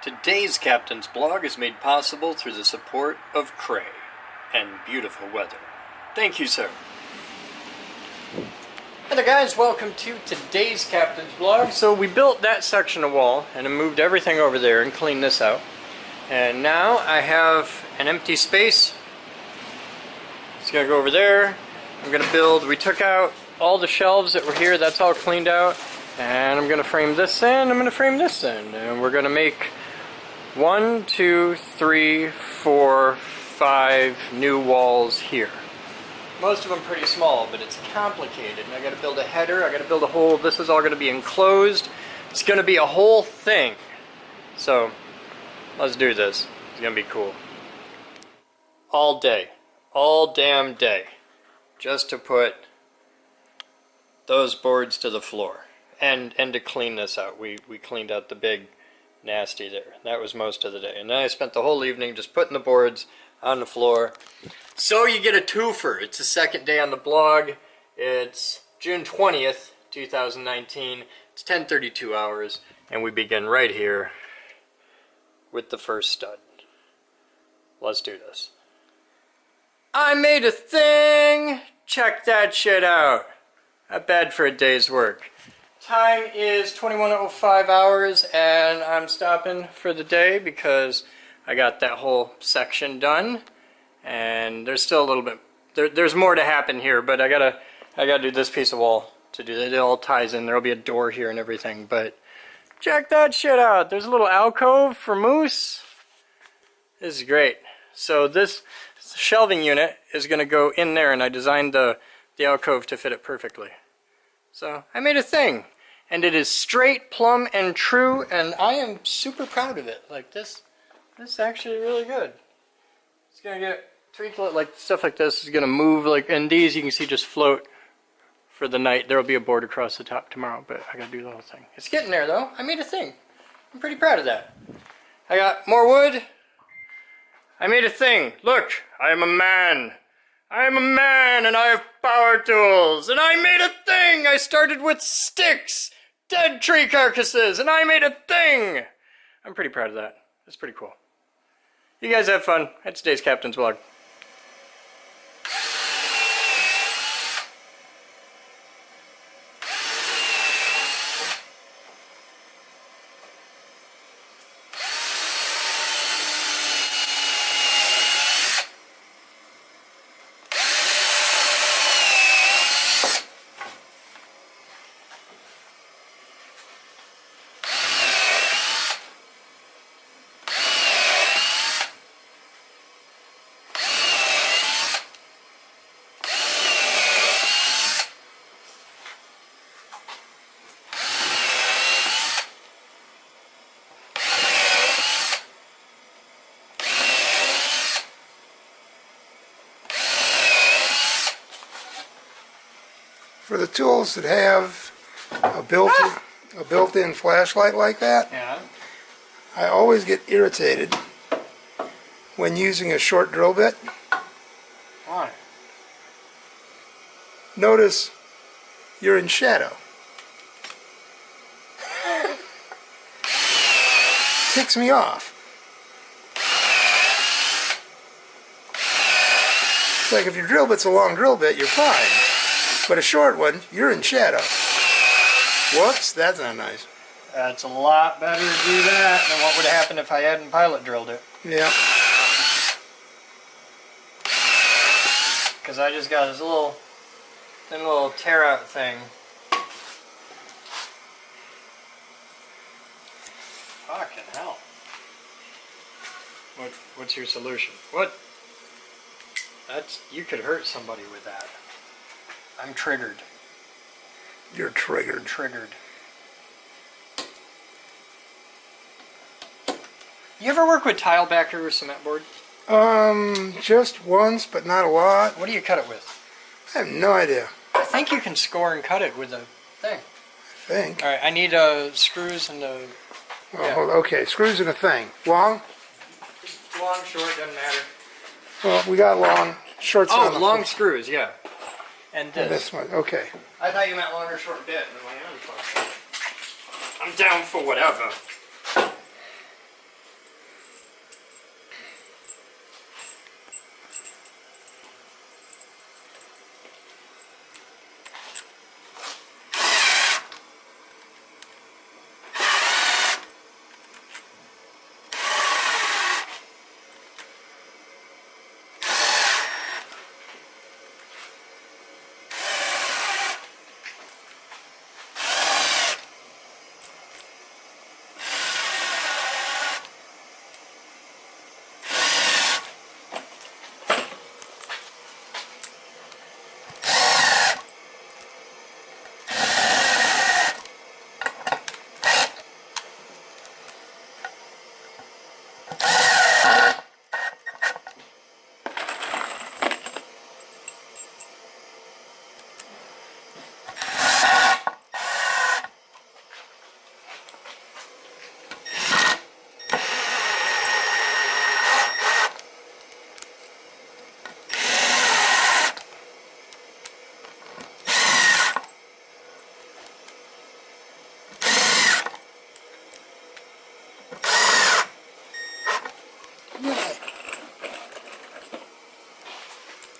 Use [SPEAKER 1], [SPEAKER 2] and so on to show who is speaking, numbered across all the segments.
[SPEAKER 1] Today's Captain's Blog is made possible through the support of Cray and beautiful weather. Thank you, sir. Hey there guys, welcome to today's Captain's Blog. So we built that section of wall and I moved everything over there and cleaned this out. And now I have an empty space. It's gonna go over there. I'm gonna build, we took out all the shelves that were here, that's all cleaned out. And I'm gonna frame this in, I'm gonna frame this in. And we're gonna make 1, 2, 3, 4, 5 new walls here. Most of them pretty small, but it's complicated. And I gotta build a header, I gotta build a whole, this is all gonna be enclosed. It's gonna be a whole thing. So, let's do this. It's gonna be cool. All day, all damn day, just to put those boards to the floor. And to clean this out. We cleaned out the big nasty there. That was most of the day. And then I spent the whole evening just putting the boards on the floor. So you get a twofer. It's the second day on the blog. It's June 20th, 2019. It's 10:32 hours. And we begin right here with the first stud. Let's do this. I made a thing! Check that shit out. Not bad for a day's work. Time is 21:05 hours and I'm stopping for the day because I got that whole section done and there's still a little bit there's more to happen here, but I gotta do this piece of wall to do that. It all ties in. There'll be a door here and everything, but check that shit out. There's a little alcove for moose. This is great. So this shelving unit is gonna go in there and I designed the alcove to fit it perfectly. So I made a thing, and it is straight, plumb, and true, and I am super proud of it. Like this is actually really good. It's gonna get tweaked, like stuff like this is gonna move, like, and these you can see just float for the night. There'll be a board across the top tomorrow, but I gotta do the whole thing. It's getting there though. I made a thing. I'm pretty proud of that. I got more wood. I made a thing. Look, I am a man. I am a man and I have power tools, and I made a thing! I started with sticks, dead tree carcasses, and I made a thing! I'm pretty proud of that. That's pretty cool. You guys have fun. That's today's Captain's Blog.
[SPEAKER 2] For the tools that have a built-in flashlight like that,
[SPEAKER 1] Yeah.
[SPEAKER 2] I always get irritated when using a short drill bit.
[SPEAKER 1] Why?
[SPEAKER 2] Notice you're in shadow. Ticks me off. It's like if your drill bit's a long drill bit, you're fine. But a short one, you're in shadow. Whoops, that's not nice.
[SPEAKER 1] That's a lot better to do that than what would have happened if I hadn't pilot drilled it.
[SPEAKER 2] Yeah.
[SPEAKER 1] Because I just got this little tear out thing. Fucking hell. What's your solution? What? You could hurt somebody with that. I'm triggered.
[SPEAKER 2] You're triggered.
[SPEAKER 1] Triggered. You ever work with tile backer or cement board?
[SPEAKER 2] Just once, but not a lot.
[SPEAKER 1] What do you cut it with?
[SPEAKER 2] I have no idea.
[SPEAKER 1] I think you can score and cut it with a thing.
[SPEAKER 2] I think.
[SPEAKER 1] Alright, I need screws and
[SPEAKER 2] Oh, okay, screws and a thing. Long?
[SPEAKER 1] long, short, doesn't matter.
[SPEAKER 2] Well, we got long. Short's on the
[SPEAKER 1] long
[SPEAKER 2] floor.
[SPEAKER 1] screws, yeah. And this.
[SPEAKER 2] This one, okay.
[SPEAKER 1] I thought you meant long or short bit. I'm down for whatever.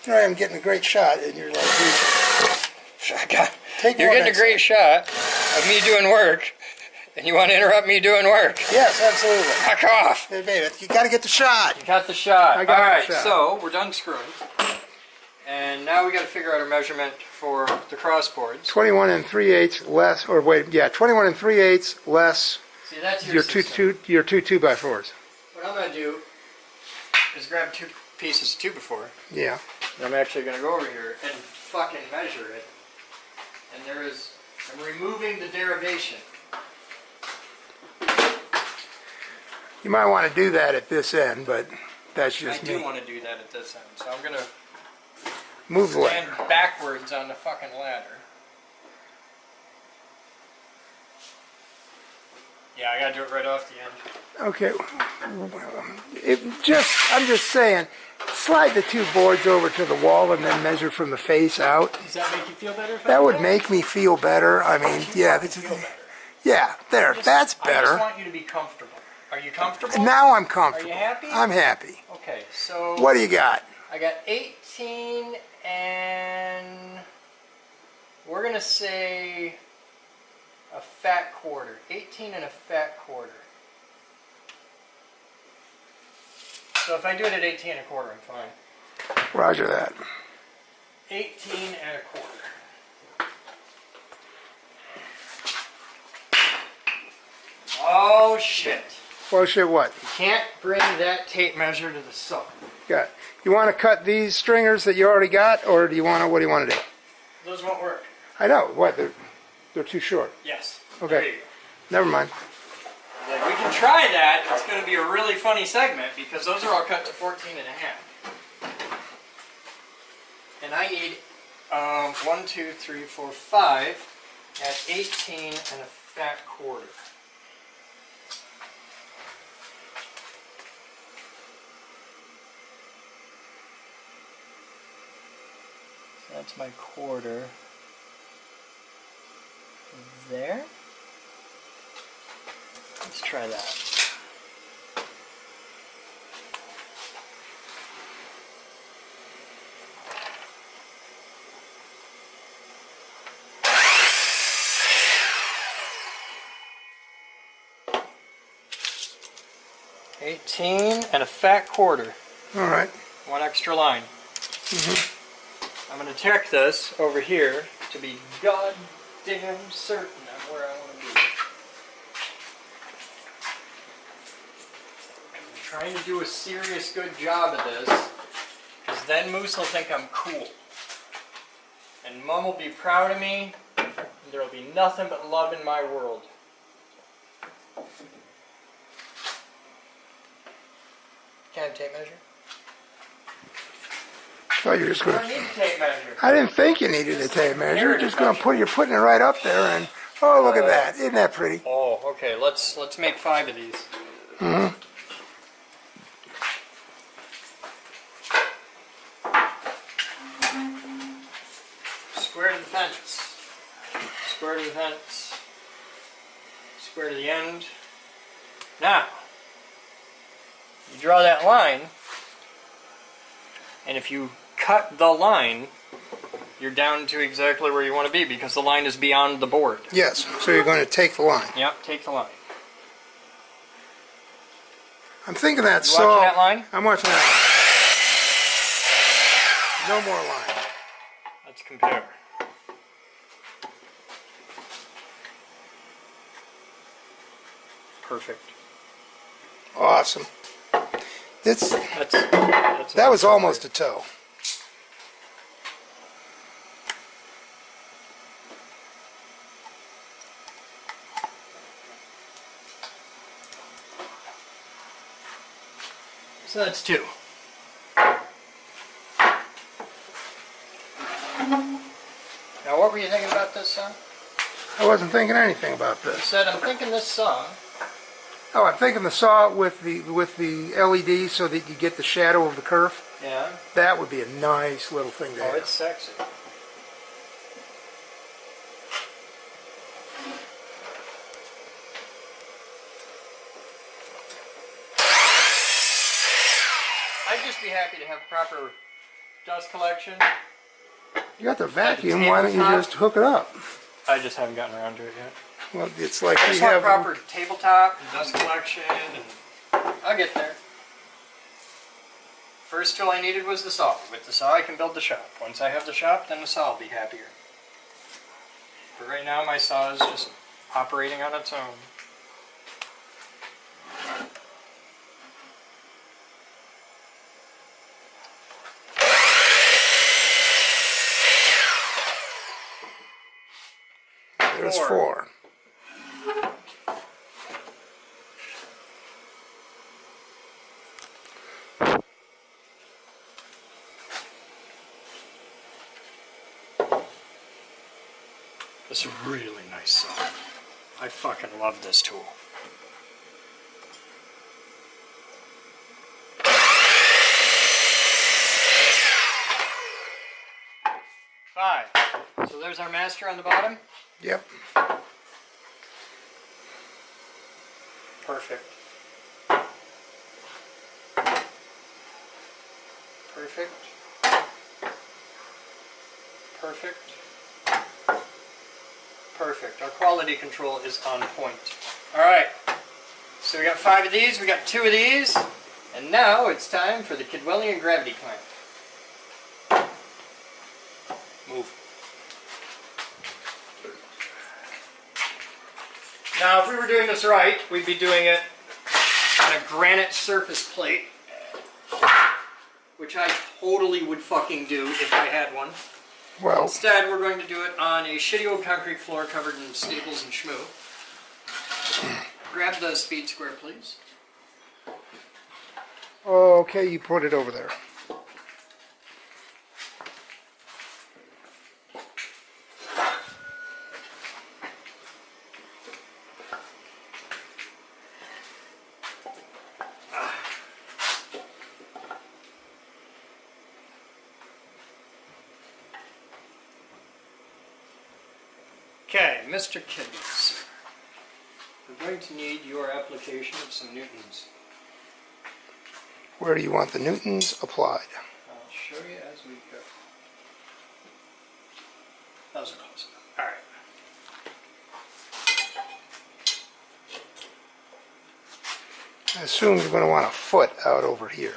[SPEAKER 2] Here I am getting a great shot, and you're like, take
[SPEAKER 1] You're
[SPEAKER 2] one
[SPEAKER 1] getting a
[SPEAKER 2] next
[SPEAKER 1] great shot of me doing work, and you want to interrupt me doing work.
[SPEAKER 2] Yes, absolutely.
[SPEAKER 1] Fuck off.
[SPEAKER 2] Hey, baby, you got to get the shot.
[SPEAKER 1] You got the shot.
[SPEAKER 2] I got
[SPEAKER 1] All right,
[SPEAKER 2] the shot.
[SPEAKER 1] so we're done screwing. And now we got to figure out our measurement for the crossboards.
[SPEAKER 2] 21 and 3/8 less, or wait, yeah, 21 and 3/8 less
[SPEAKER 1] See, that's
[SPEAKER 2] your two 2x4s.
[SPEAKER 1] What I'm going to do is grab 2 pieces of 2x4.
[SPEAKER 2] Yeah.
[SPEAKER 1] And I'm actually going to go over here and fucking measure it. And I'm removing the derivation.
[SPEAKER 2] You might want to do that at this end, but that's just
[SPEAKER 1] I
[SPEAKER 2] me.
[SPEAKER 1] do want to do that at this end, so I'm going to
[SPEAKER 2] Move the
[SPEAKER 1] stand
[SPEAKER 2] ladder.
[SPEAKER 1] backwards on the fucking ladder. Yeah, I got to do it right off the end.
[SPEAKER 2] Okay. I'm just saying, slide the 2 boards over to the wall and then measure from the face out.
[SPEAKER 1] Does that make you feel better?
[SPEAKER 2] That would make me feel better. I mean, yeah, this is, yeah, there, that's
[SPEAKER 1] I
[SPEAKER 2] better.
[SPEAKER 1] just want you to be comfortable. Are you comfortable?
[SPEAKER 2] Now I'm comfortable.
[SPEAKER 1] Are you happy?
[SPEAKER 2] I'm happy.
[SPEAKER 1] Okay, so
[SPEAKER 2] What do you got?
[SPEAKER 1] I got 18 and we're going to say a fat quarter. 18 and a fat quarter. So if I do it at 18 and a quarter, I'm fine.
[SPEAKER 2] Roger that.
[SPEAKER 1] 18 and a quarter. Oh shit.
[SPEAKER 2] Well, shit, what?
[SPEAKER 1] You can't bring that tape measure to the saw.
[SPEAKER 2] Got. You want to cut these stringers that you already got, or do you want to? What do you want to do?
[SPEAKER 1] Those won't work.
[SPEAKER 2] I know. What? They're too short.
[SPEAKER 1] Yes.
[SPEAKER 2] Okay.
[SPEAKER 1] There you go.
[SPEAKER 2] Never mind.
[SPEAKER 1] Like, we can try that. It's going to be a really funny segment because those are all cut to 14 and a half. And I need 1, 2, 3, 4, 5 at 18 and a fat quarter. So that's my quarter. There. Let's try that. $18 and a fat quarter.
[SPEAKER 2] All right.
[SPEAKER 1] 1 extra line. I'm going to check this over here to be goddamn certain of where I want to be. I'm trying to do a serious good job of this, because then Moose will think I'm cool. And Mom will be proud of me, and there will be nothing but love in my world. Can I have a tape measure?
[SPEAKER 2] I thought you were just
[SPEAKER 1] I
[SPEAKER 2] going
[SPEAKER 1] don't
[SPEAKER 2] to.
[SPEAKER 1] need a tape measure.
[SPEAKER 2] I didn't think you needed a tape measure. You're just going to you're putting it right up there, and oh, look at that! Isn't that pretty?
[SPEAKER 1] Oh, okay. Let's make 5 of these.
[SPEAKER 2] Mm-hmm.
[SPEAKER 1] Square to the fence. Square to the fence. Square to the end. Now, you draw that line, and if you cut the line, you're down to exactly where you want to be because the line is beyond the board.
[SPEAKER 2] Yes. So you're going to take the line.
[SPEAKER 1] Yep, take the line.
[SPEAKER 2] I'm thinking that
[SPEAKER 1] You
[SPEAKER 2] saw.
[SPEAKER 1] watching that line?
[SPEAKER 2] I'm watching that line. No more line.
[SPEAKER 1] Let's compare. Perfect.
[SPEAKER 2] Awesome. That's
[SPEAKER 1] That's
[SPEAKER 2] that was almost a toe.
[SPEAKER 1] So that's 2. Now what were you thinking about this song?
[SPEAKER 2] I wasn't thinking anything about
[SPEAKER 1] You
[SPEAKER 2] this.
[SPEAKER 1] said, I'm thinking this song.
[SPEAKER 2] Oh, I'm thinking the saw with the LED so that you get the shadow of the kerf.
[SPEAKER 1] Yeah.
[SPEAKER 2] That would be a nice little thing to
[SPEAKER 1] Oh,
[SPEAKER 2] have.
[SPEAKER 1] it's sexy. I'd just be happy to have proper dust collection.
[SPEAKER 2] You got the vacuum, why don't you just hook it up?
[SPEAKER 1] I just haven't gotten around to it yet.
[SPEAKER 2] Well, it's like
[SPEAKER 1] I
[SPEAKER 2] we
[SPEAKER 1] just want
[SPEAKER 2] have...
[SPEAKER 1] proper tabletop and dust collection, and I'll get there. First tool I needed was the saw. With the saw I can build the shop. Once I have the shop, then the saw will be happier. But right now my saw is just operating on its own.
[SPEAKER 2] There's 4.
[SPEAKER 1] This is a really nice saw. I fucking love this tool. Five. So there's our master on the bottom.
[SPEAKER 2] Yep.
[SPEAKER 1] Perfect. Perfect. Perfect. Perfect. Our quality control is on point. Alright. So we got 5 of these, we got 2 of these, and now it's time for the Kidwellian gravity clamp. Move. Now if we were doing this right, we'd be doing it on a granite surface plate, which I totally would fucking do if I had one.
[SPEAKER 2] Well,
[SPEAKER 1] Instead, we're going to do it on a shitty old concrete floor covered in staples and schmoo. Grab the speed square, please.
[SPEAKER 2] okay, you put it over there.
[SPEAKER 1] Okay, Mr. Kidness. We're going to need your application of some newtons.
[SPEAKER 2] Where do you want the newtons applied?
[SPEAKER 1] I'll show you as we go. That was close enough. Alright.
[SPEAKER 2] I assume you're going to want a foot out over here.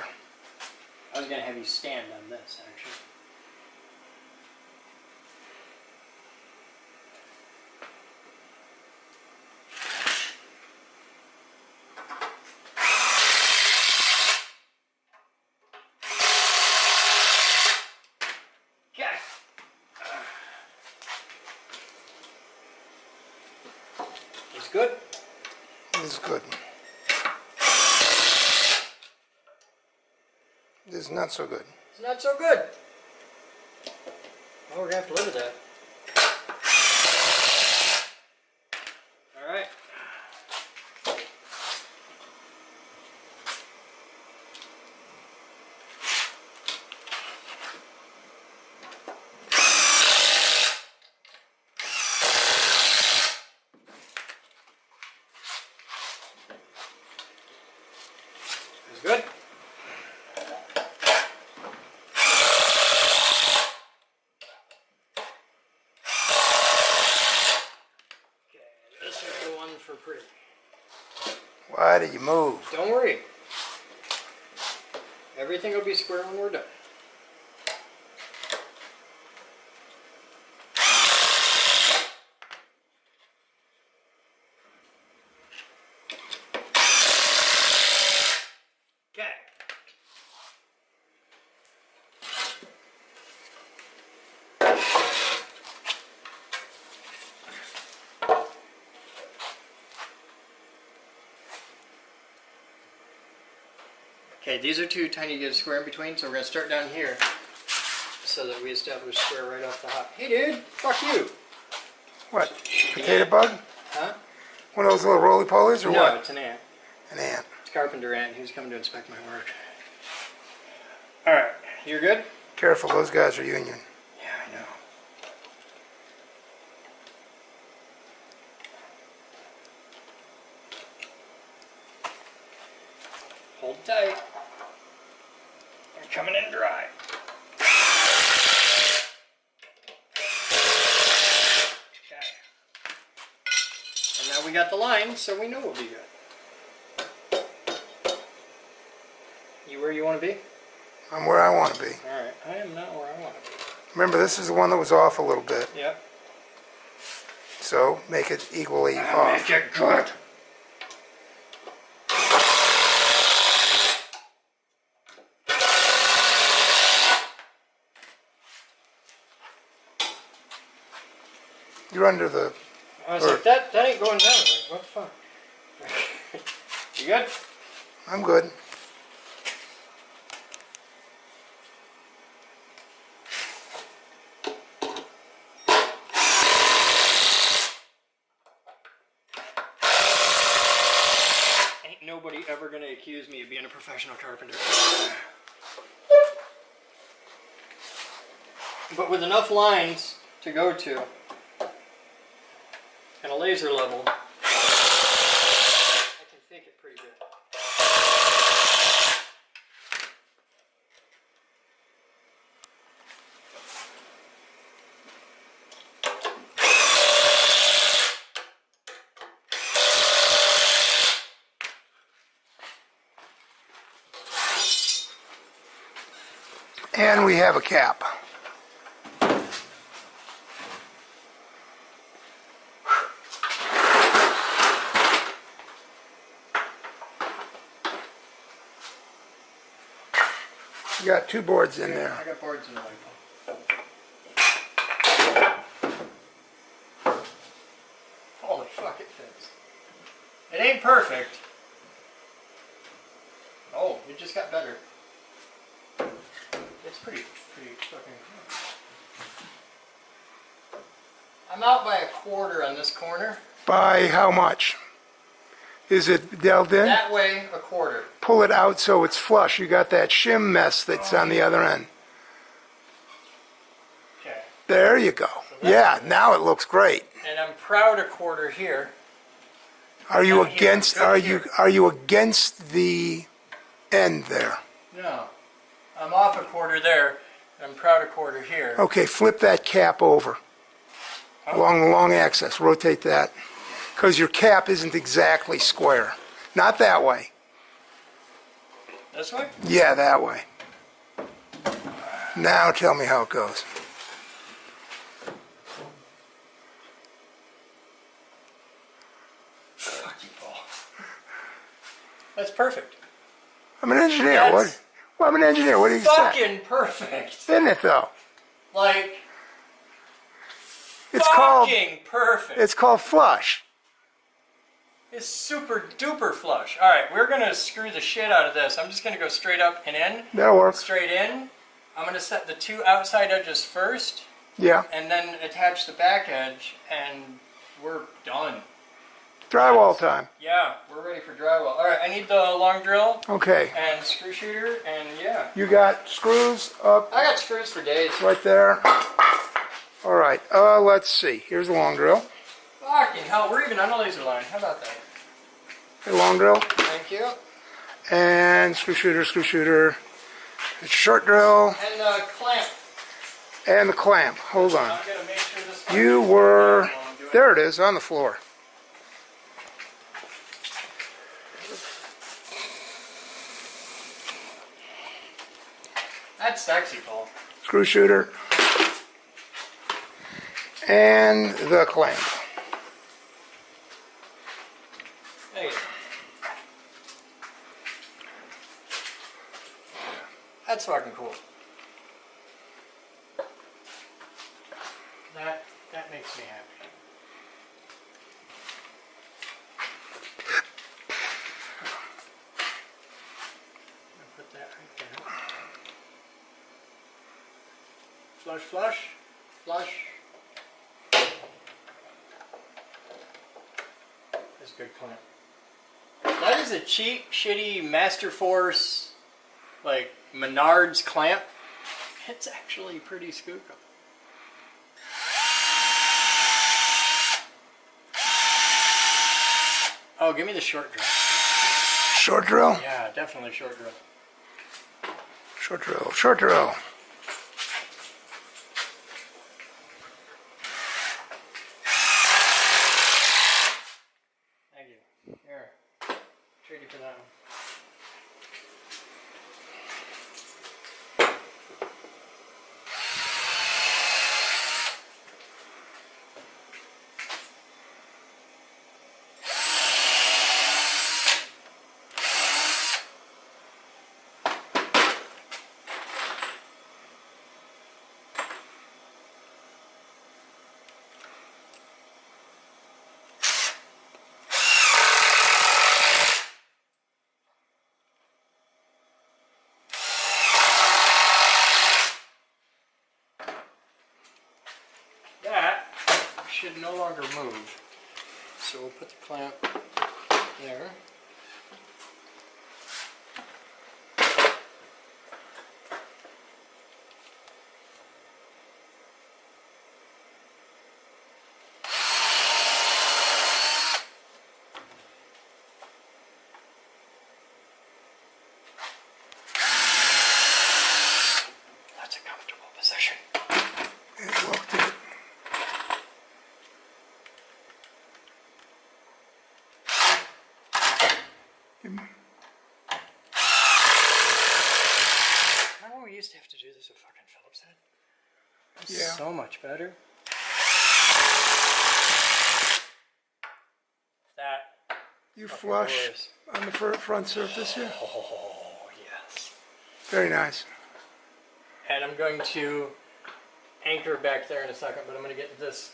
[SPEAKER 1] I was going to have you stand on this, actually. Is good?
[SPEAKER 2] This is good. This is not so good.
[SPEAKER 1] It's not so good. Well, we're going to have to live with that. Alright. Is good? This is the one for pretty.
[SPEAKER 2] Why did you move?
[SPEAKER 1] Don't worry. Everything will be square when we're done. Okay. Okay, these are too tiny to get a square in between, so we're going to start down here so that we establish square right off the hop. Hey dude, fuck you!
[SPEAKER 2] What? Potato bug?
[SPEAKER 1] Huh?
[SPEAKER 2] One of those little roly-polies or
[SPEAKER 1] No,
[SPEAKER 2] what?
[SPEAKER 1] it's an ant.
[SPEAKER 2] An ant.
[SPEAKER 1] It's a carpenter ant. He's coming to inspect my work. Alright, you're good?
[SPEAKER 2] Careful, those guys are union.
[SPEAKER 1] Yeah, I know. Hold tight. You're coming in dry. Okay. And now we got the line, so we know we'll be good. You where you want to be?
[SPEAKER 2] I'm where I want to be.
[SPEAKER 1] Alright, I am not where I want to be.
[SPEAKER 2] Remember, this is the one that was off a little bit.
[SPEAKER 1] Yep.
[SPEAKER 2] So, make it equally off.
[SPEAKER 1] Make it good.
[SPEAKER 2] You're under the...
[SPEAKER 1] I was like, that ain't going down. Like, what the fuck? You good?
[SPEAKER 2] I'm good.
[SPEAKER 1] Ain't nobody ever gonna accuse me of being a professional carpenter. But with enough lines to go to and a laser level, I can fake it pretty good.
[SPEAKER 2] And we have a cap. You got 2 boards in there.
[SPEAKER 1] I got boards in the way. Holy fuck, it fits. It ain't perfect. Oh, it just got better. It's pretty fucking cool. I'm out by a quarter on this corner.
[SPEAKER 2] By how much? Is it delved in?
[SPEAKER 1] That way, a quarter.
[SPEAKER 2] Pull it out so it's flush. You got that shim mess that's on the other end.
[SPEAKER 1] Okay.
[SPEAKER 2] There you go. Yeah, now it looks great.
[SPEAKER 1] And I'm proud a quarter here.
[SPEAKER 2] Are you
[SPEAKER 1] Down here,
[SPEAKER 2] against?
[SPEAKER 1] good here.
[SPEAKER 2] Are you against the end there?
[SPEAKER 1] No. I'm off a quarter there. And I'm proud a quarter here.
[SPEAKER 2] Okay, flip that cap over along the long axis. Rotate that, because your cap isn't exactly square. Not that way.
[SPEAKER 1] This way?
[SPEAKER 2] Yeah, that way. Now tell me how it goes.
[SPEAKER 1] Fuck you, Paul. That's perfect.
[SPEAKER 2] I'm an engineer.
[SPEAKER 1] That's
[SPEAKER 2] Well, I'm an engineer. What do you say?
[SPEAKER 1] fucking perfect.
[SPEAKER 2] Isn't it though?
[SPEAKER 1] Like,
[SPEAKER 2] It's called.
[SPEAKER 1] fucking perfect.
[SPEAKER 2] It's called flush.
[SPEAKER 1] It's super duper flush. Alright, we're gonna screw the shit out of this. I'm just gonna go straight up and in.
[SPEAKER 2] That'll work.
[SPEAKER 1] Straight in. I'm gonna set the 2 outside edges first,
[SPEAKER 2] Yeah.
[SPEAKER 1] and then attach the back edge, and we're done.
[SPEAKER 2] Drywall time.
[SPEAKER 1] Yeah, we're ready for drywall. Alright, I need the long drill
[SPEAKER 2] Okay.
[SPEAKER 1] and screw shooter, and yeah.
[SPEAKER 2] You got screws up
[SPEAKER 1] I got screws for days.
[SPEAKER 2] right there. All right. Let's see. Here's the long drill.
[SPEAKER 1] Fucking hell, we're even on a laser line. How about that?
[SPEAKER 2] The long drill.
[SPEAKER 1] Thank you.
[SPEAKER 2] And screw shooter. The short drill.
[SPEAKER 1] And the clamp.
[SPEAKER 2] And the clamp. Hold on.
[SPEAKER 1] I'm gonna make sure this
[SPEAKER 2] You were... There it is, on the floor.
[SPEAKER 1] That's sexy, Paul.
[SPEAKER 2] Screw shooter. And the clamp.
[SPEAKER 1] There you go. That's fucking cool. That makes me happy. Flush, flush, flush. That's a good clamp. That is a cheap, shitty Master Force, like Menards clamp. It's actually pretty skookum. Oh, give me the short drill.
[SPEAKER 2] Short drill?
[SPEAKER 1] Yeah, definitely short drill.
[SPEAKER 2] Short drill, short drill.
[SPEAKER 1] Thank you. Here. Trade you for that one. That should no longer move. So we'll put the clamp there. That's a comfortable position.
[SPEAKER 2] Yeah, walk to it.
[SPEAKER 1] Remember we used to have to do this with fucking Phillips head? It was
[SPEAKER 2] Yeah.
[SPEAKER 1] so much better. That
[SPEAKER 2] You
[SPEAKER 1] fucking
[SPEAKER 2] flush
[SPEAKER 1] glorious.
[SPEAKER 2] on the front surface here.
[SPEAKER 1] Oh, yes.
[SPEAKER 2] Very nice.
[SPEAKER 1] And I'm going to anchor back there in a second, but I'm going to get this,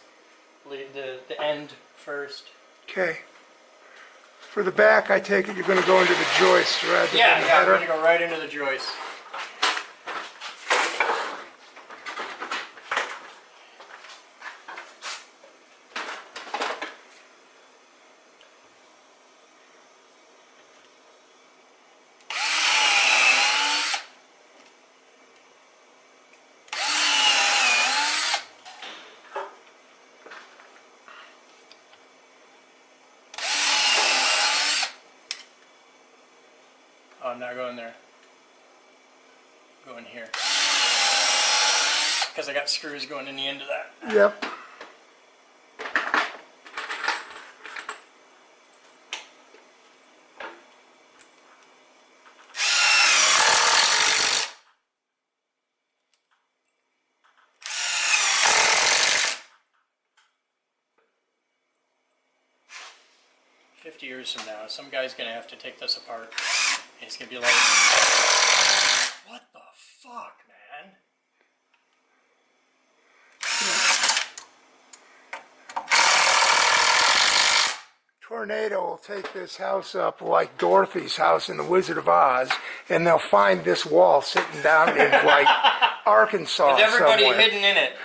[SPEAKER 1] the end first.
[SPEAKER 2] Okay. For the back, I take it you're going to go into the joist rather than the
[SPEAKER 1] Yeah, I'm
[SPEAKER 2] header.
[SPEAKER 1] going to go right into the joist. Oh, I'm not going there. I'm going here. Because I got screws going in the end of that.
[SPEAKER 2] Yep.
[SPEAKER 1] Years from now, some guy's gonna have to take this apart. And he's gonna be like, "What the fuck, man?"
[SPEAKER 2] Tornado will take this house up like Dorothy's house in The Wizard of Oz, and they'll find this wall sitting down in like Arkansas
[SPEAKER 1] With everybody
[SPEAKER 2] somewhere.
[SPEAKER 1] hidden in it.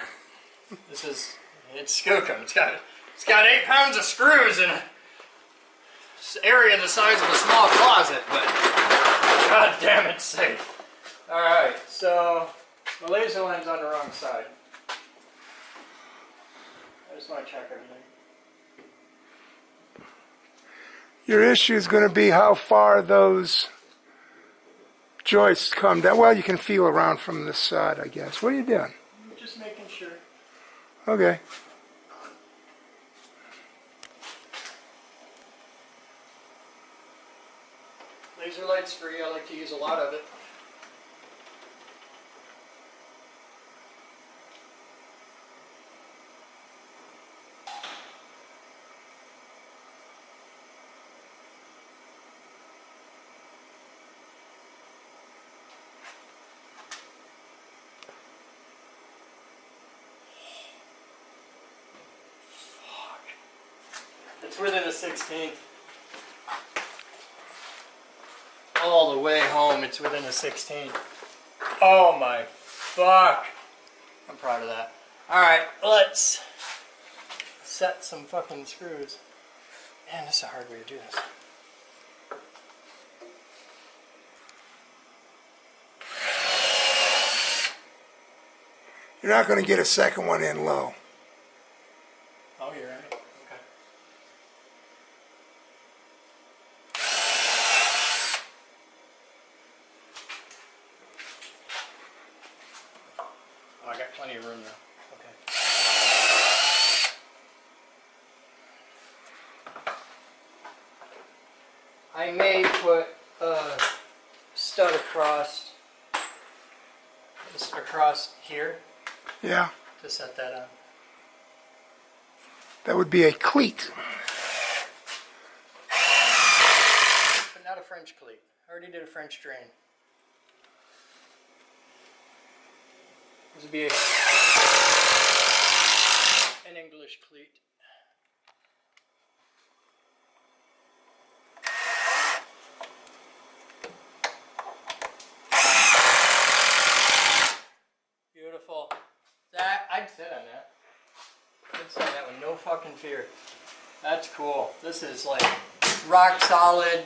[SPEAKER 1] It's skookum. It's got 8 pounds of screws in it. Area the size of a small closet, but god damn it's safe. Alright, so the laser line's on the wrong side. I just want to check everything.
[SPEAKER 2] Your issue is going to be how far those joists come down. Well, you can feel around from this side, I guess. What are you doing?
[SPEAKER 1] Just making sure.
[SPEAKER 2] Okay.
[SPEAKER 1] Laser light's free, I like to use a lot of it. It's within a 16th. All the way home, it's within a 16th. Oh my fuck. I'm proud of that. Alright, let's set some fucking screws. Man, this is a hard way to do this.
[SPEAKER 2] You're not going to get a second one in low.
[SPEAKER 1] Oh, you're right. Okay. Oh, I got plenty of room now. Okay. I may put a stud across here
[SPEAKER 2] Yeah,
[SPEAKER 1] to set that up.
[SPEAKER 2] that would be a cleat.
[SPEAKER 1] But not a French cleat. I already did a French drain. This would be an English cleat. Beautiful. That, I'd sit on that. I'd sit on that with no fucking fear. That's cool. This is like rock solid.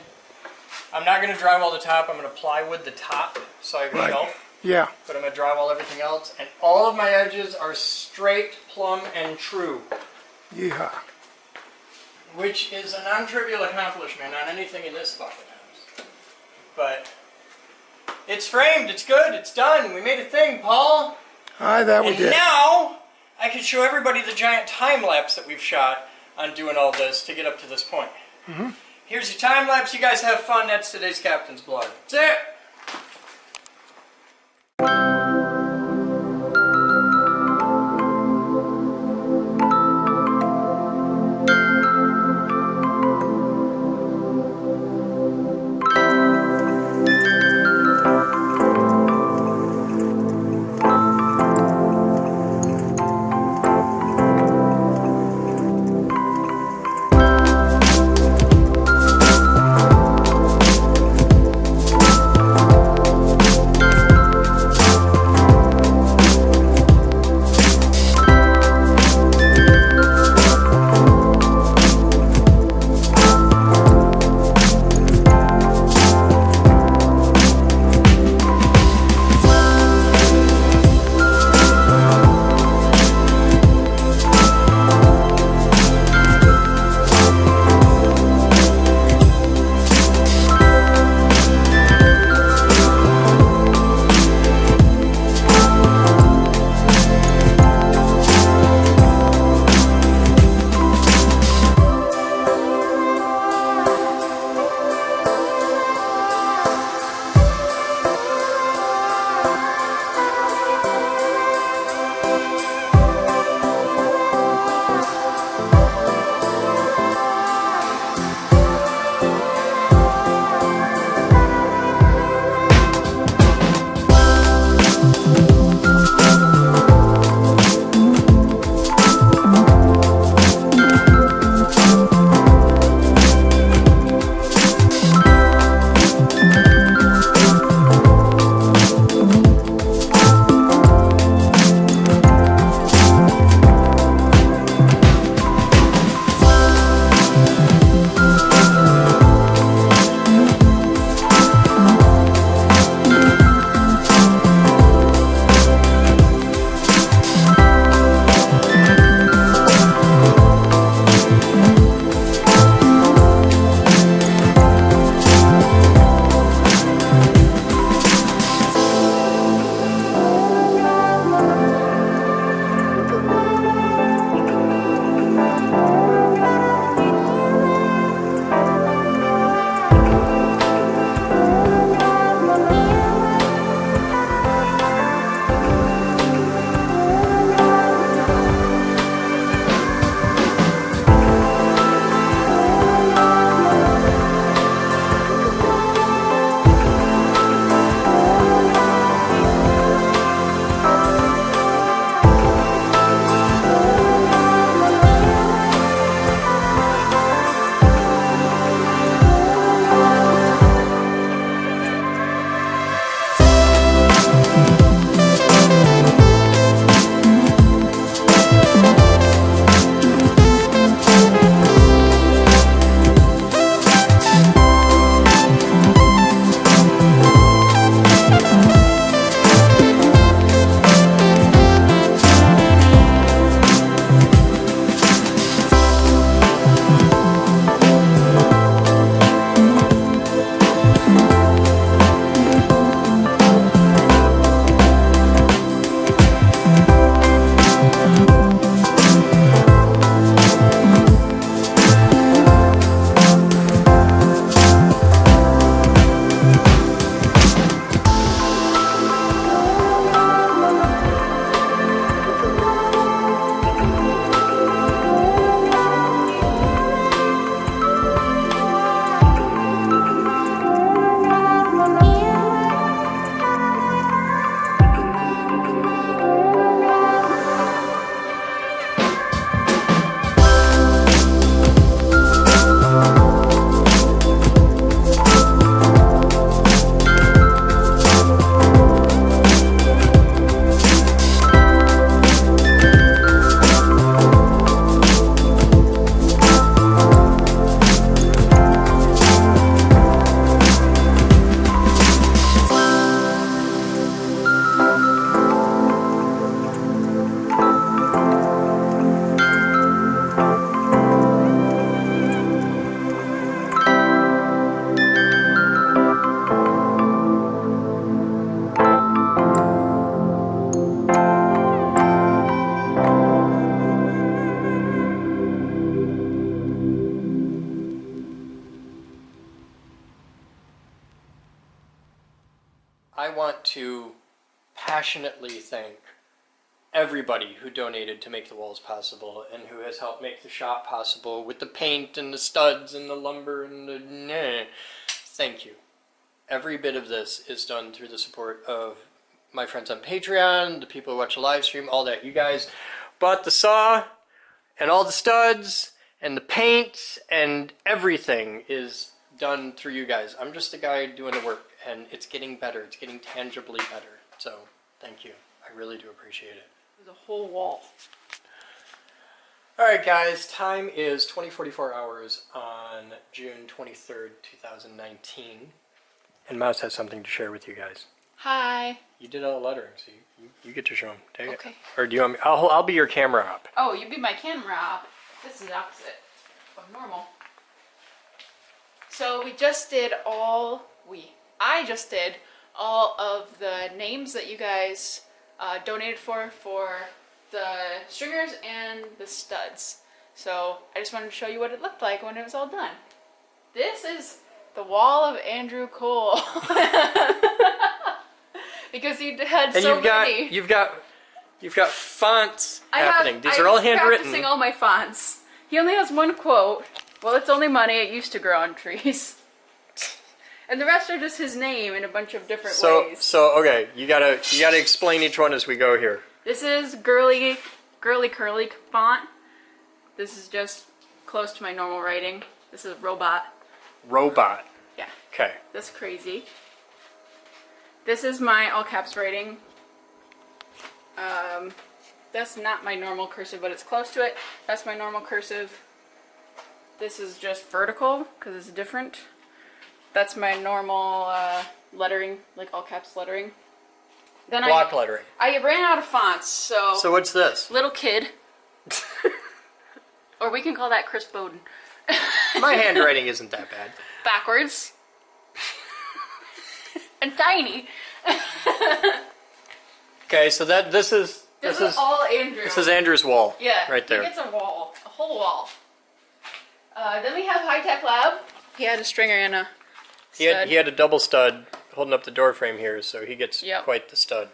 [SPEAKER 1] I'm not going to drywall the top. I'm going to plywood the top so I have a
[SPEAKER 2] Right.
[SPEAKER 1] shelf.
[SPEAKER 2] Yeah,
[SPEAKER 1] But I'm going to drywall everything else. And all of my edges are straight, plumb, and true.
[SPEAKER 2] yeehaw.
[SPEAKER 1] Which is a non-trivial accomplishment on anything in this fucking house. But it's framed. It's good. It's done. We made a thing, Paul.
[SPEAKER 2] Aye, that we
[SPEAKER 1] And
[SPEAKER 2] did.
[SPEAKER 1] now I can show everybody the giant time lapse that we've shot on doing all this to get up to this point. Here's your time lapse. You guys have fun. That's today's Captain's Blog. That's it. I want to passionately thank everybody who donated to make the walls possible and who has helped make the shop possible with the paint and the studs and the lumber and the... Thank you. Every bit of this is done through the support of my friends on Patreon, the people who watch the live stream, all that. You guys bought the saw and all the studs and the paint and everything is done through you guys. I'm just the guy doing the work, and it's getting better. It's getting tangibly better. So, thank you. I really do appreciate it.
[SPEAKER 3] There's a whole wall.
[SPEAKER 1] Alright guys, time is 20:44 hours on June 23rd, 2019. And Mouse has something to share with you guys.
[SPEAKER 3] Hi.
[SPEAKER 1] You did all the lettering, so you get to show them. Take
[SPEAKER 3] Okay.
[SPEAKER 1] it. Or do you want me? I'll be your camera op.
[SPEAKER 3] Oh, you be my camera op. This is the opposite of normal. So I just did all of the names that you guys donated for the stringers and the studs. So I just wanted to show you what it looked like when it was all done. This is the wall of Andrew Cole. Because he had
[SPEAKER 1] And
[SPEAKER 3] so many.
[SPEAKER 1] You've got fonts happening. These are all handwritten.
[SPEAKER 3] I'm practicing all my fonts. He only has one quote. Well, it's only money. It used to grow on trees. And the rest are just his name in a bunch of different ways.
[SPEAKER 1] So okay, you gotta explain each one as we go here.
[SPEAKER 3] This is girly curly font. This is just close to my normal writing. This is robot.
[SPEAKER 1] Robot.
[SPEAKER 3] Yeah.
[SPEAKER 1] Okay.
[SPEAKER 3] That's crazy. This is my all caps writing. That's not my normal cursive, but it's close to it. That's my normal cursive. This is just vertical because it's different. That's my normal lettering, like all caps lettering. Then
[SPEAKER 1] Block lettering.
[SPEAKER 3] I ran out of fonts, so.
[SPEAKER 1] So what's this?
[SPEAKER 3] Little kid. Or we can call that Chris Boden.
[SPEAKER 1] My handwriting isn't that bad.
[SPEAKER 3] Backwards. And tiny.
[SPEAKER 1] Okay, so this is
[SPEAKER 3] all Andrew.
[SPEAKER 1] This is Andrew's wall.
[SPEAKER 3] Yeah,
[SPEAKER 1] right there.
[SPEAKER 3] He gets a wall, a whole wall. Then we have High Tech Lab. He had a stringer and a stud.
[SPEAKER 1] He had a double stud holding up the door frame here, so he gets quite the stud.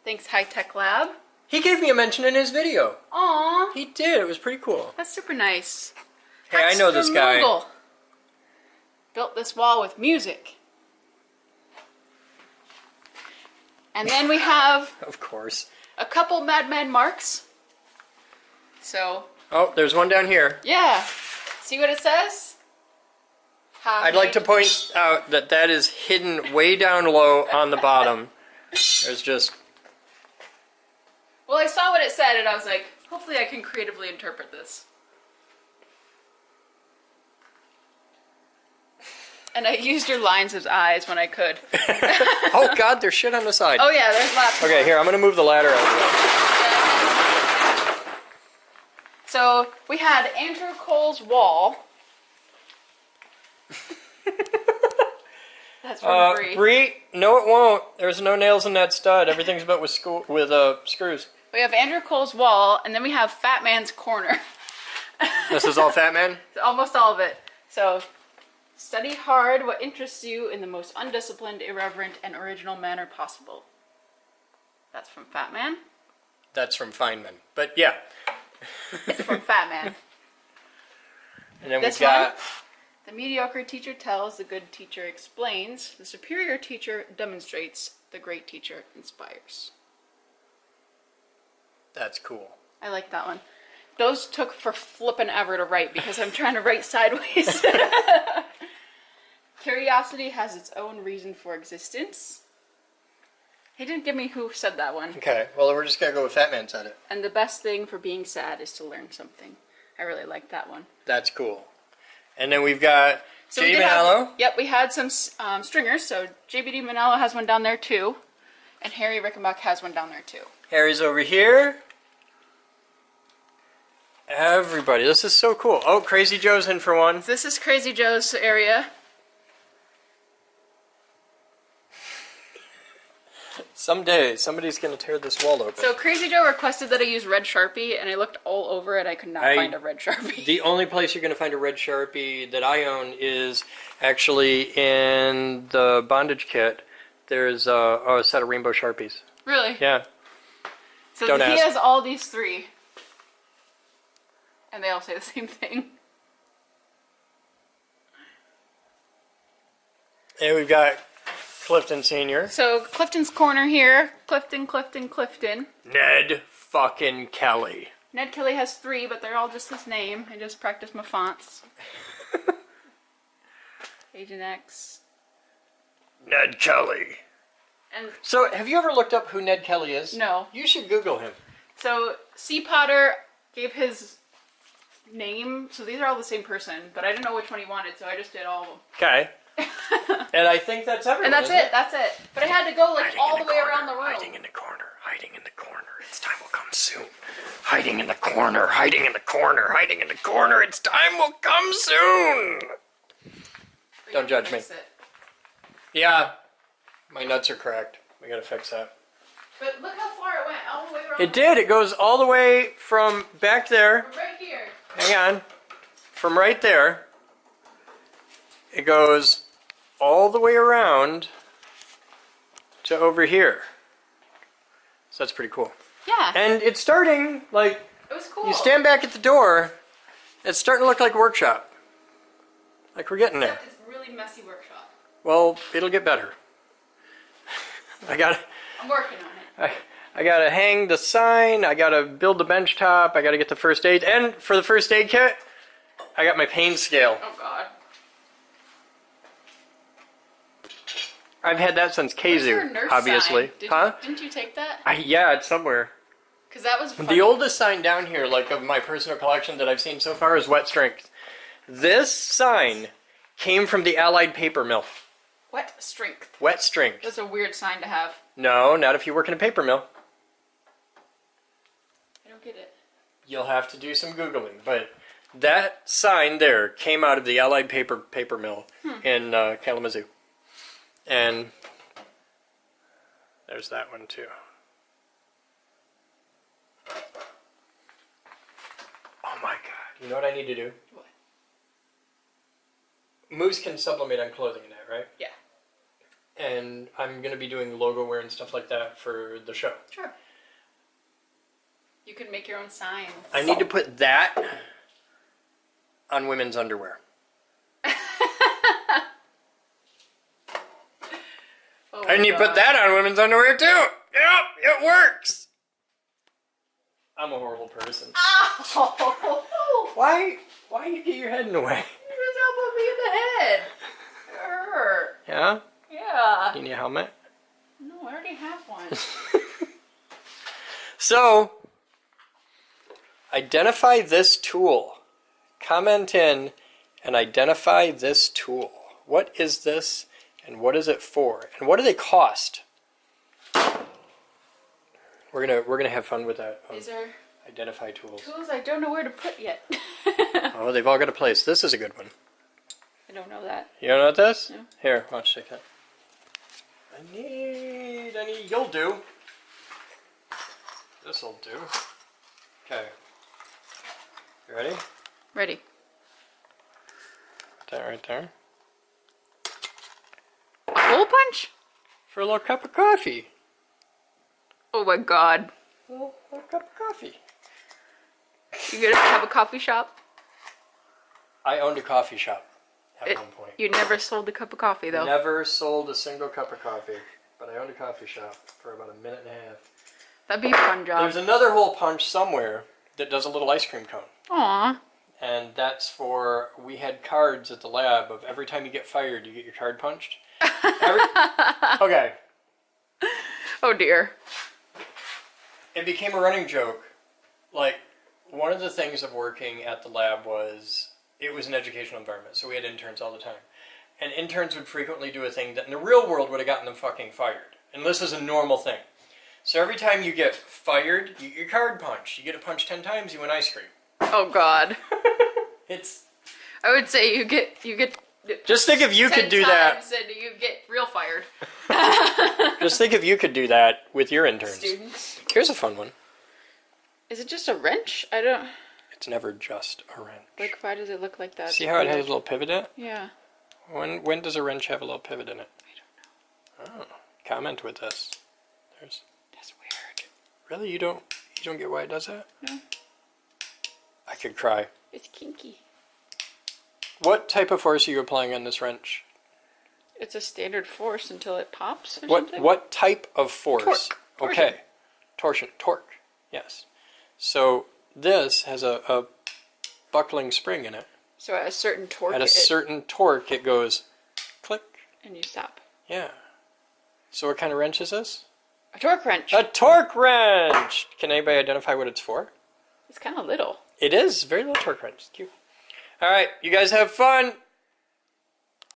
[SPEAKER 3] Thanks, High Tech Lab.
[SPEAKER 1] He gave me a mention in his video.
[SPEAKER 3] Aww.
[SPEAKER 1] He did. It was pretty cool.
[SPEAKER 3] That's super nice.
[SPEAKER 1] Hey, I know this guy.
[SPEAKER 3] Moogle built this wall with music. And then we have,
[SPEAKER 1] of course,
[SPEAKER 3] a couple Madman marks. So.
[SPEAKER 1] Oh, there's one down here.
[SPEAKER 3] Yeah. See what it says?
[SPEAKER 1] I'd like to point out that is hidden way down low on the bottom. There's just...
[SPEAKER 3] Well, I saw what it said and I was like, hopefully I can creatively interpret this. And I used your lines as eyes when I could.
[SPEAKER 1] Oh God, there's shit on the side.
[SPEAKER 3] Oh yeah, there's lots
[SPEAKER 1] Okay, here, I'm gonna move the ladder out of the way.
[SPEAKER 3] So, we had Andrew Cole's wall. That's from Bree.
[SPEAKER 1] Bree, no it won't. There's no nails in that stud. Everything's built with screws.
[SPEAKER 3] We have Andrew Cole's wall, and then we have Fat Man's corner.
[SPEAKER 1] This is all Fat Man?
[SPEAKER 3] Almost all of it. So, study hard what interests you in the most undisciplined, irreverent, and original manner possible. That's from Fat Man.
[SPEAKER 1] That's from Feynman. But yeah.
[SPEAKER 3] It's from Fat Man.
[SPEAKER 1] And then
[SPEAKER 3] This
[SPEAKER 1] we got...
[SPEAKER 3] one, the mediocre teacher tells, the good teacher explains, the superior teacher demonstrates, the great teacher inspires.
[SPEAKER 1] That's cool.
[SPEAKER 3] I like that one. Those took for flippin' ever to write because I'm trying to write sideways. Curiosity has its own reason for existence. He didn't give me who said that one.
[SPEAKER 1] Okay, well we're just gonna go with Fat Man said it.
[SPEAKER 3] And the best thing for being sad is to learn something. I really like that one.
[SPEAKER 1] That's cool. And then we've got
[SPEAKER 3] So
[SPEAKER 1] JD Manello.
[SPEAKER 3] Yep, we had some stringers. So JBD Manello has one down there too. And Harry Rickenbach has one down there too.
[SPEAKER 1] Harry's over here. Everybody, this is so cool. Oh, Crazy Joe's in for one.
[SPEAKER 3] This is Crazy Joe's area.
[SPEAKER 1] Someday, somebody's gonna tear this wall open.
[SPEAKER 3] So Crazy Joe requested that I use red Sharpie, and I looked all over it. I could not find a red Sharpie.
[SPEAKER 1] The only place you're gonna find a red Sharpie that I own is actually in the bondage kit. There's a set of rainbow Sharpies.
[SPEAKER 3] Really?
[SPEAKER 1] Yeah.
[SPEAKER 3] So
[SPEAKER 1] Don't
[SPEAKER 3] he
[SPEAKER 1] ask.
[SPEAKER 3] has all these 3. And they all say the same thing.
[SPEAKER 1] And we've got Clifton Sr.
[SPEAKER 3] So Clifton's corner here. Clifton.
[SPEAKER 1] Ned fucking Kelly.
[SPEAKER 3] Ned Kelly has 3, but they're all just his name. I just practiced my fonts. Agent X.
[SPEAKER 1] Ned Kelly.
[SPEAKER 3] And
[SPEAKER 1] So, have you ever looked up who Ned Kelly is?
[SPEAKER 3] no.
[SPEAKER 1] You should Google him.
[SPEAKER 3] So C. Potter gave his name. So these are all the same person, but I didn't know which one he wanted, so I just did all of them.
[SPEAKER 1] Okay. And I think that's everyone.
[SPEAKER 3] And that's
[SPEAKER 1] isn't
[SPEAKER 3] it. That's it. But I had to go like
[SPEAKER 1] Hiding
[SPEAKER 3] all
[SPEAKER 1] in
[SPEAKER 3] the way
[SPEAKER 1] corner,
[SPEAKER 3] around the room.
[SPEAKER 1] Hiding in the corner. Hiding in the corner. Its time will come soon. Hiding in the corner. Hiding in the corner. Hiding in the corner. Its time will come soon.
[SPEAKER 3] We
[SPEAKER 1] Don't
[SPEAKER 3] have to
[SPEAKER 1] judge me.
[SPEAKER 3] fix it.
[SPEAKER 1] Yeah. My nuts are cracked. We gotta fix that.
[SPEAKER 3] But look how far it went. All the way around.
[SPEAKER 1] It did. It goes all the way from back there.
[SPEAKER 3] From right here.
[SPEAKER 1] Hang on. From right there. It goes all the way around to over here. So that's pretty cool.
[SPEAKER 3] Yeah.
[SPEAKER 1] And it's starting, like,
[SPEAKER 3] It was cool.
[SPEAKER 1] you stand back at the door, it's starting to look like a workshop. Like we're getting there.
[SPEAKER 3] Except it's a really messy workshop.
[SPEAKER 1] Well, it'll get better. I gotta
[SPEAKER 3] I'm working on it.
[SPEAKER 1] I gotta hang the sign, I gotta build the bench top, I gotta get the first aid, and for the first aid kit, I got my pain scale.
[SPEAKER 3] Oh God.
[SPEAKER 1] I've had that since
[SPEAKER 3] Where's your
[SPEAKER 1] Kazoo,
[SPEAKER 3] nurse
[SPEAKER 1] obviously.
[SPEAKER 3] sign? Didn't you take that?
[SPEAKER 1] Yeah, it's somewhere.
[SPEAKER 3] Because that was funny.
[SPEAKER 1] The oldest sign down here, like of my personal collection that I've seen so far, is Wet Strength. This sign came from the Allied Paper Mill.
[SPEAKER 3] Wet Strength.
[SPEAKER 1] Wet Strength.
[SPEAKER 3] That's a weird sign to have.
[SPEAKER 1] No, not if you work in a paper mill.
[SPEAKER 3] I don't get it.
[SPEAKER 1] You'll have to do some Googling, but that sign there came out of the Allied Paper Mill in Kalamazoo. And there's that one too. Oh my God. You know what I need to do?
[SPEAKER 3] What?
[SPEAKER 1] Moose can sublimate on clothing in that, right?
[SPEAKER 3] Yeah.
[SPEAKER 1] And I'm going to be doing logo wear and stuff like that for the show.
[SPEAKER 3] Sure. You could make your own signs.
[SPEAKER 1] I need to put that on women's underwear.
[SPEAKER 3] Oh
[SPEAKER 1] I need to put that on women's underwear too. Yep, it works. I'm a horrible person.
[SPEAKER 3] Ow!
[SPEAKER 1] Why you get your head in the way?
[SPEAKER 3] You just elbowed me in the head. It hurt.
[SPEAKER 1] Yeah?
[SPEAKER 3] Yeah.
[SPEAKER 1] You need a helmet?
[SPEAKER 3] No, I already have one.
[SPEAKER 1] So, identify this tool. Comment in and identify this tool. What is this and what is it for? And what do they cost? We're gonna have fun with that.
[SPEAKER 3] These are
[SPEAKER 1] Identify tools.
[SPEAKER 3] tools I don't know where to put yet.
[SPEAKER 1] Oh, they've all got a place. This is a good one.
[SPEAKER 3] I don't know that.
[SPEAKER 1] You don't know what this?
[SPEAKER 3] No.
[SPEAKER 1] Here, watch, take that. You'll do. This'll do. Okay. You ready?
[SPEAKER 3] Ready.
[SPEAKER 1] Put that right there.
[SPEAKER 3] A hole punch?
[SPEAKER 1] For a little cup of coffee.
[SPEAKER 3] Oh my God.
[SPEAKER 1] A little cup of coffee.
[SPEAKER 3] You gonna have a coffee shop?
[SPEAKER 1] I owned a coffee shop at one point.
[SPEAKER 3] You never sold a cup of coffee though.
[SPEAKER 1] Never sold a single cup of coffee, but I owned a coffee shop for about a minute and a half.
[SPEAKER 3] That'd be a fun job.
[SPEAKER 1] There's another hole punch somewhere that does a little ice cream cone.
[SPEAKER 3] Aw.
[SPEAKER 1] And that's for, we had cards at the lab of every time you get fired, you get your card punched. Okay.
[SPEAKER 3] Oh dear.
[SPEAKER 1] It became a running joke. Like, one of the things of working at the lab was, it was an educational environment, so we had interns all the time. And interns would frequently do a thing that in the real world would have gotten them fucking fired. And this is a normal thing. So every time you get fired, you get your card punched. You get it punched 10 times, you win ice cream.
[SPEAKER 3] Oh God.
[SPEAKER 1] It's...
[SPEAKER 3] I would say you get
[SPEAKER 1] Just think if you
[SPEAKER 3] 10
[SPEAKER 1] could do that.
[SPEAKER 3] times and you get real fired.
[SPEAKER 1] Just think if you could do that with your interns.
[SPEAKER 3] Students.
[SPEAKER 1] Here's a fun one.
[SPEAKER 3] Is it just a wrench? I don't...
[SPEAKER 1] It's never just a wrench.
[SPEAKER 3] Like, why does it look like that?
[SPEAKER 1] See how it has a little pivot in it?
[SPEAKER 3] Yeah.
[SPEAKER 1] When does a wrench have a little pivot in it?
[SPEAKER 3] I don't know.
[SPEAKER 1] Oh, comment with us. There's.
[SPEAKER 3] That's weird.
[SPEAKER 1] Really, you don't get why it does that?
[SPEAKER 3] No.
[SPEAKER 1] I could cry.
[SPEAKER 3] It's kinky.
[SPEAKER 1] What type of force are you applying on this wrench?
[SPEAKER 3] It's a standard force until it pops or
[SPEAKER 1] What
[SPEAKER 3] something?
[SPEAKER 1] what type of force?
[SPEAKER 3] Torque.
[SPEAKER 1] Okay. Torque. Yes. So this has a buckling spring in it.
[SPEAKER 3] So at a certain torque,
[SPEAKER 1] At a certain torque, it goes click.
[SPEAKER 3] and you stop.
[SPEAKER 1] Yeah. So what kind of wrench is this?
[SPEAKER 3] A torque wrench.
[SPEAKER 1] A torque wrench! Can anybody identify what it's for?
[SPEAKER 3] It's kind of little.
[SPEAKER 1] It is. Very little torque wrench. It's cute. All right. You guys have fun.